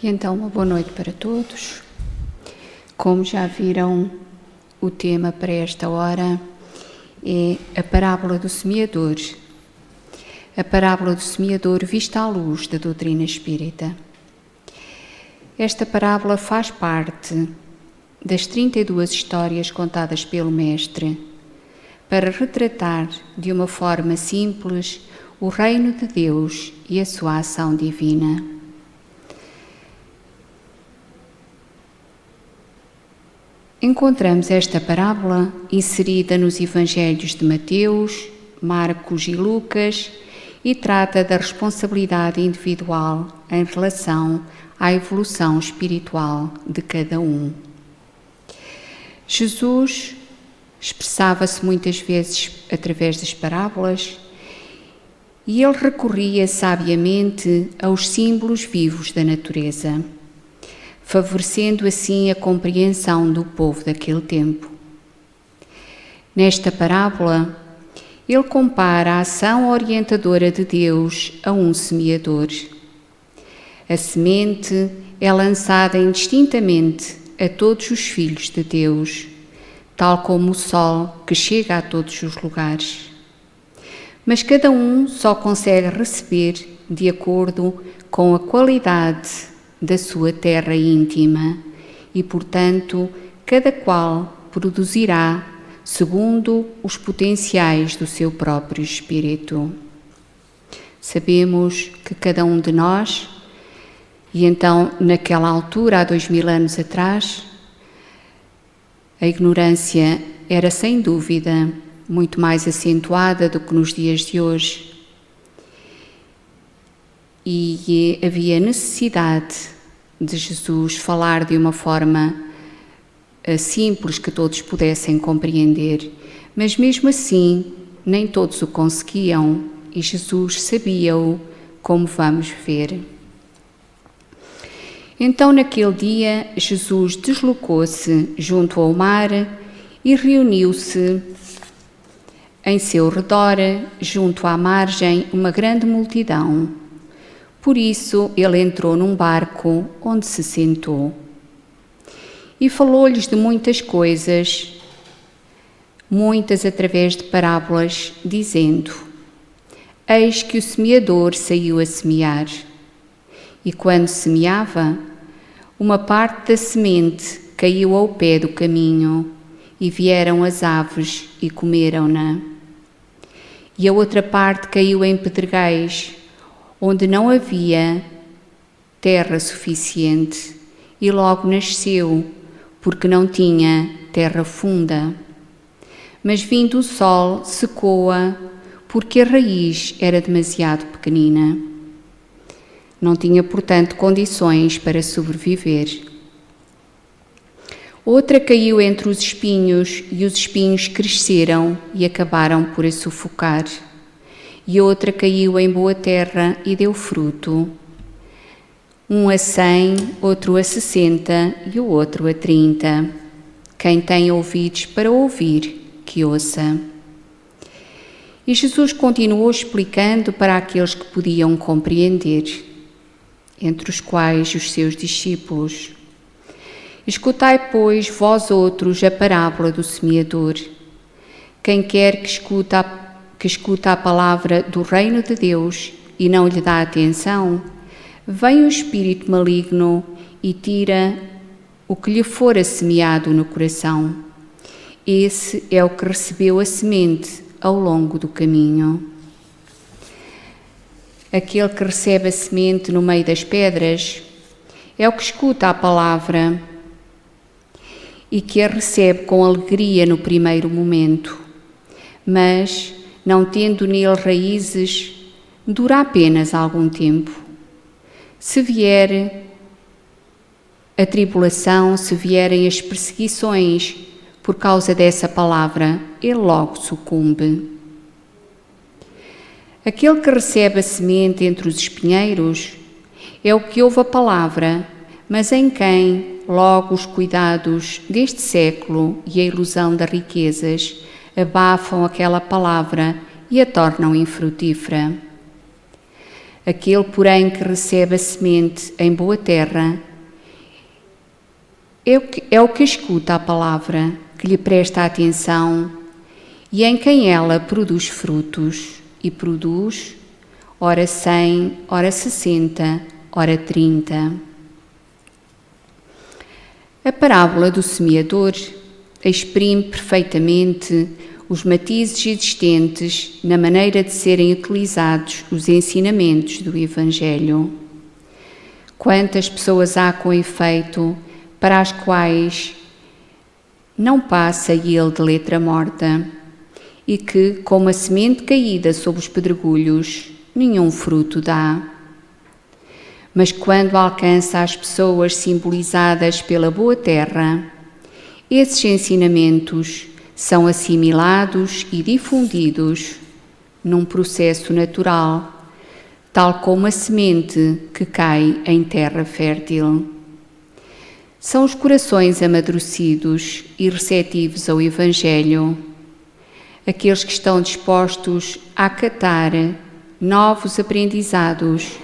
E então, uma boa noite para todos. Como já viram, o tema para esta hora é a parábola do semeador. A parábola do semeador vista à luz da doutrina espírita. Esta parábola faz parte das 32 histórias contadas pelo Mestre para retratar de uma forma simples o reino de Deus e a sua ação divina. Encontramos esta parábola inserida nos Evangelhos de Mateus, Marcos e Lucas e trata da responsabilidade individual em relação à evolução espiritual de cada um. Jesus expressava-se muitas vezes através das parábolas e ele recorria sabiamente aos símbolos vivos da natureza, favorecendo assim a compreensão do povo daquele tempo. Nesta parábola, ele compara a ação orientadora de Deus a um semeador. A semente é lançada indistintamente a todos os filhos de Deus, tal como o sol que chega a todos os lugares. Mas cada um só consegue receber de acordo com a qualidade da sua terra íntima e, portanto, cada qual produzirá segundo os potenciais do seu próprio espírito. Sabemos que cada um de nós, e então naquela altura, há 2000 anos atrás, a ignorância era sem dúvida muito mais acentuada do que nos dias de hoje. E havia necessidade de Jesus falar de uma forma simples que todos pudessem compreender, mas mesmo assim nem todos o conseguiam e Jesus sabia-o, como vamos ver. Então naquele dia Jesus deslocou-se junto ao mar e reuniu-se em seu redor, junto à margem, uma grande multidão. Por isso, ele entrou num barco onde se sentou e falou-lhes de muitas coisas, muitas através de parábolas, dizendo: Eis que o semeador saiu a semear. E quando semeava, uma parte da semente caiu ao pé do caminho, e vieram as aves e comeram-na. E a outra parte caiu em pedregais, onde não havia terra suficiente, e logo nasceu, porque não tinha terra funda. Mas vindo o sol, secou-a, porque a raiz era demasiado pequenina. Não tinha, portanto, condições para sobreviver. Outra caiu entre os espinhos, e os espinhos cresceram e acabaram por a sufocar. E outra caiu em boa terra e deu fruto, um a 100, outro a 60 e o outro a 30. Quem tem ouvidos para ouvir, que ouça. E Jesus continuou explicando para aqueles que podiam compreender, entre os quais os seus discípulos. Escutai, pois, vós outros, a parábola do semeador. Quem quer que escuta a palavra do reino de Deus e não lhe dá atenção, vem o espírito maligno e tira o que lhe fora semeado no coração. Esse é o que recebeu a semente ao longo do caminho. Aquele que recebe a semente no meio das pedras é o que escuta a palavra e que a recebe com alegria no primeiro momento, mas, não tendo nele raízes, dura apenas algum tempo. Se vier a tribulação, se vierem as perseguições por causa dessa palavra, ele logo sucumbe. Aquele que recebe a semente entre os espinheiros é o que ouve a palavra, mas em quem logo os cuidados deste século e a ilusão das riquezas abafam aquela palavra e a tornam infrutífera. Aquele, porém, que recebe a semente em boa terra é o que escuta a palavra, que lhe presta atenção e em quem ela produz frutos, e produz, ora 100, ora 60, ora 30. A parábola do semeador exprime perfeitamente os matizes existentes na maneira de serem utilizados os ensinamentos do Evangelho. Quantas pessoas há com efeito para as quais não passa ele de letra morta e que, como a semente caída sob os pedregulhos, nenhum fruto dá. Mas quando alcança as pessoas simbolizadas pela boa terra, esses ensinamentos são assimilados e difundidos num processo natural, tal como a semente que cai em terra fértil. São os corações amadurecidos e receptivos ao Evangelho, aqueles que estão dispostos a acatar novos aprendizados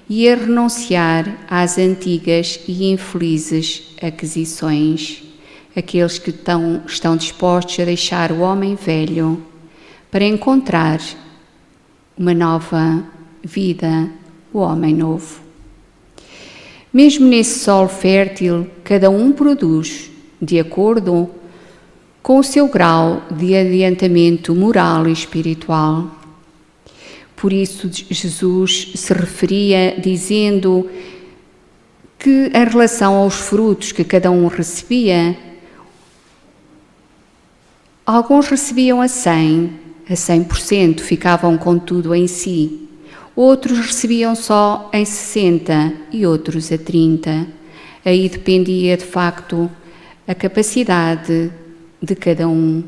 e a renunciar às antigas e infelizes aquisições, aqueles que estão dispostos a deixar o homem velho para encontrar uma nova vida, o homem novo. Mesmo nesse solo fértil, cada um produz, de acordo com o seu grau de adiantamento moral e espiritual. Por isso, Jesus se referia dizendo que, em relação aos frutos que cada um recebia, alguns recebiam a 100%, ficavam com tudo em si. Outros recebiam só em 60% e outros a 30%. Aí dependia, de facto, a capacidade de cada um.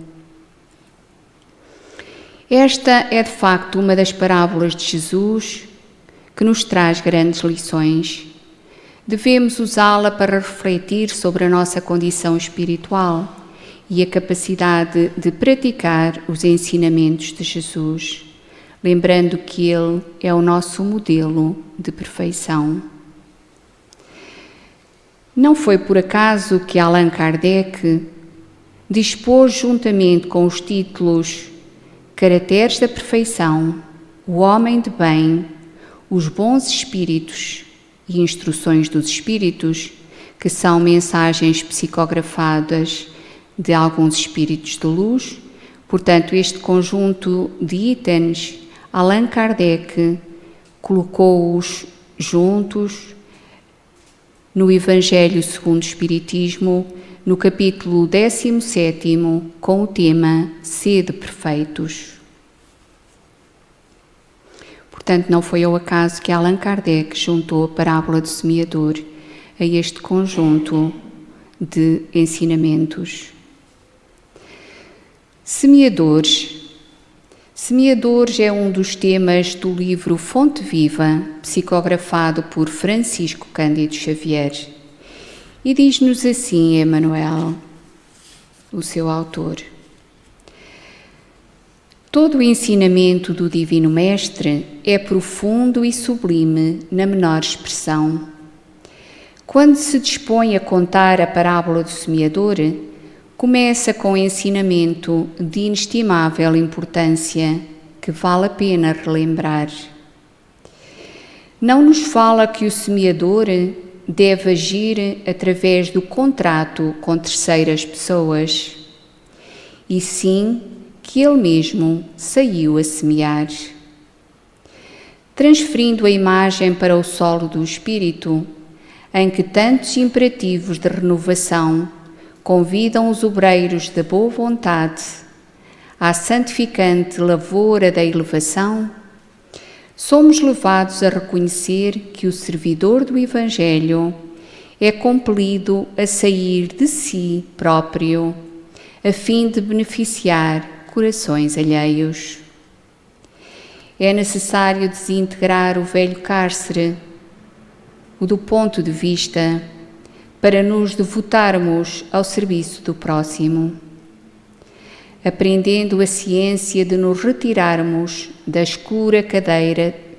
Esta é, de facto, uma das parábolas de Jesus que nos traz grandes lições. Devemos usá-la para refletir sobre a nossa condição espiritual e a capacidade de praticar os ensinamentos de Jesus, lembrando que Ele é o nosso modelo de perfeição. Não foi por acaso que Allan Kardec dispôs, juntamente com os títulos Caracteres da Perfeição, O Homem de Bem, Os Bons Espíritos e Instruções dos Espíritos, que são mensagens psicografadas de alguns espíritos de luz. Portanto, este conjunto de itens, Allan Kardec colocou-os juntos no Evangelho segundo o Espiritismo, no capítulo 17º, com o tema Sede Perfeitos. Portanto, não foi ao acaso que Allan Kardec juntou a parábola do semeador a este conjunto de ensinamentos. Semeadores. Semeadores é um dos temas do livro Fonte Viva, psicografado por Francisco Cândido Xavier. E diz-nos assim Emmanuel, o seu autor: todo o ensinamento do Divino Mestre é profundo e sublime na menor expressão. Quando se dispõe a contar a parábola do semeador, começa com um ensinamento de inestimável importância que vale a pena relembrar. Não nos fala que o semeador deve agir através do contrato com terceiras pessoas, e sim que ele mesmo saiu a semear. Transferindo a imagem para o solo do espírito, em que tantos imperativos de renovação convidam os obreiros da boa vontade à santificante lavoura da elevação, somos levados a reconhecer que o servidor do Evangelho é compelido a sair de si próprio, a fim de beneficiar corações alheios. É necessário desintegrar o velho cárcere, o do ponto de vista, para nos devotarmos ao serviço do próximo, aprendendo a ciência de nos retirarmos da escura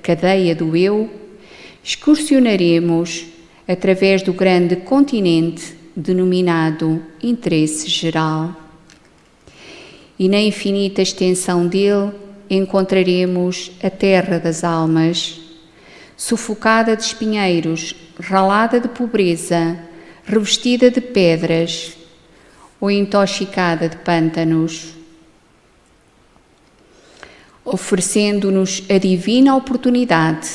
cadeia do eu, excursionaremos através do grande continente denominado interesse geral. E na infinita extensão dele encontraremos a terra das almas, sufocada de espinheiros, ralada de pobreza, revestida de pedras ou intoxicada de pântanos, oferecendo-nos a divina oportunidade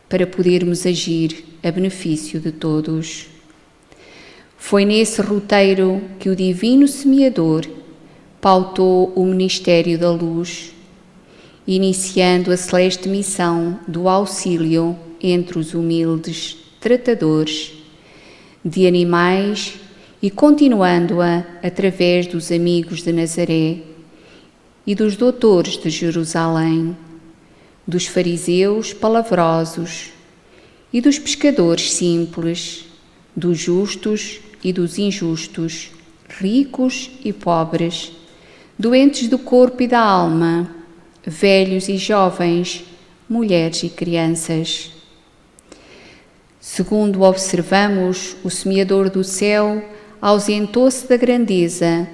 para podermos agir a benefício de todos. Foi nesse roteiro que o Divino Semeador pautou o Ministério da Luz, iniciando a celeste missão do auxílio entre os humildes tratadores de animais e continuando-a através dos amigos de Nazaré e dos doutores de Jerusalém, dos fariseus palavrosos e dos pescadores simples, dos justos e dos injustos, ricos e pobres, doentes do corpo e da alma, velhos e jovens, mulheres e crianças. Segundo observamos, o semeador do céu ausentou-se da grandeza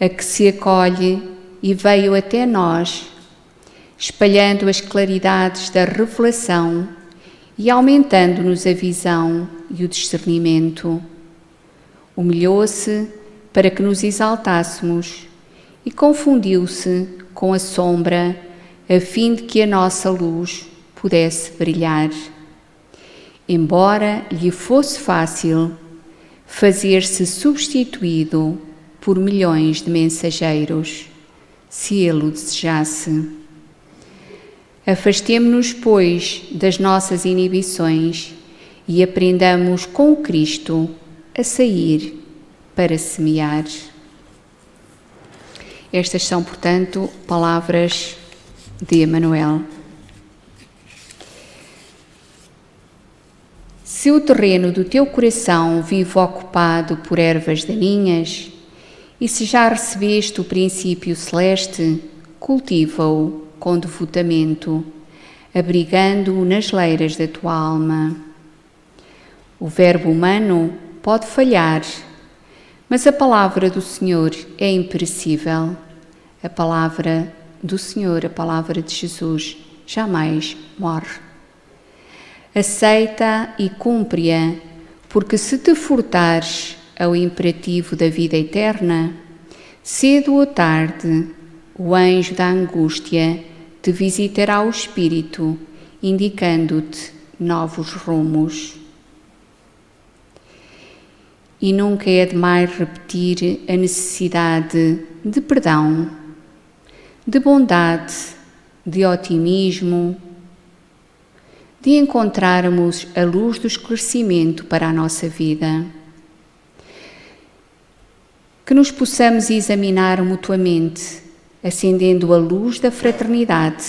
a que se acolhe e veio até nós, espalhando as claridades da revelação e aumentando-nos a visão e o discernimento. Humilhou-se para que nos exaltássemos e confundiu-se com a sombra, a fim de que a nossa luz pudesse brilhar. Embora lhe fosse fácil fazer-se substituído por milhões de mensageiros, se ele o desejasse. Afastemo-nos, pois, das nossas inibições e aprendamos com o Cristo a sair para semear. Estas são, portanto, palavras de Emmanuel. Se o terreno do teu coração vive ocupado por ervas daninhas, e se já recebeste o princípio celeste, cultiva-o com devotamento, abrigando-o nas leiras da tua alma. O verbo humano pode falhar, mas a palavra do Senhor é imperecível. A palavra do Senhor, a palavra de Jesus, jamais morre. Aceita e cumpre-a, porque se te furtares ao imperativo da vida eterna, cedo ou tarde, o anjo da angústia te visitará o espírito, indicando-te novos rumos. E nunca é demais repetir a necessidade de perdão, de bondade, de otimismo, de encontrarmos a luz do esclarecimento para a nossa vida. Que nos possamos examinar mutuamente, acendendo a luz da fraternidade,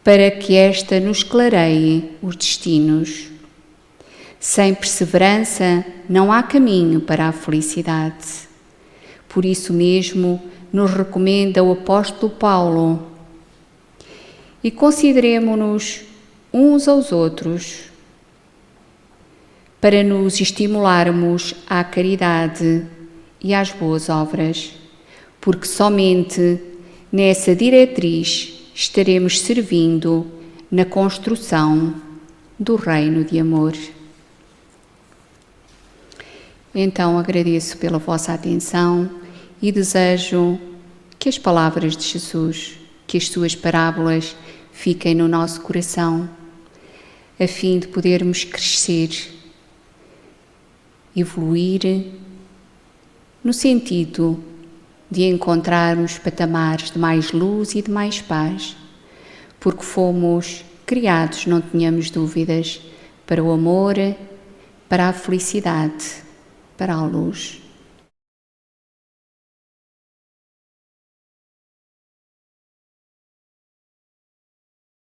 para que esta nos clareie os destinos. Sem perseverança não há caminho para a felicidade. Por isso mesmo nos recomenda o apóstolo Paulo. E consideremo-nos uns aos outros para nos estimularmos à caridade e às boas obras, porque somente nessa diretriz estaremos servindo na construção do reino de amor. Então agradeço pela vossa atenção e desejo que as palavras de Jesus, que as suas parábolas fiquem no nosso coração, a fim de podermos crescer, evoluir no sentido de encontrarmos patamares de mais luz e de mais paz, porque fomos criados, não tenhamos dúvidas, para o amor, para a felicidade, para a luz.